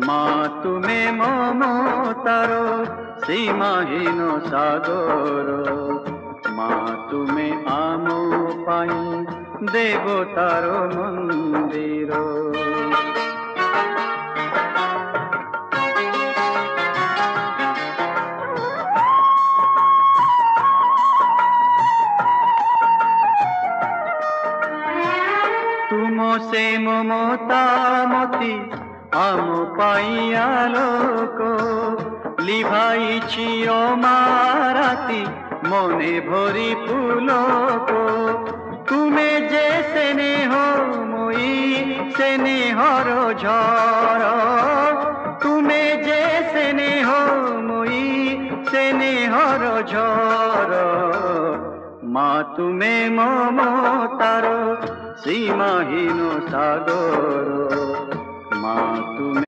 মা তুমি মমতার সীমাহীন সাগর, মা তুমি আম পাই দেবতার মন্দির। तुम से ममता मती आम पाइया लोक लिभाइछि माराती मने भरी पुलक। तुमे जे स्नेह moi स्नेहर झर, तुमे जे स्नेह moi स्नेहर झर। মা তুমি মমতার সীমাহীন সাগর, মা তুমি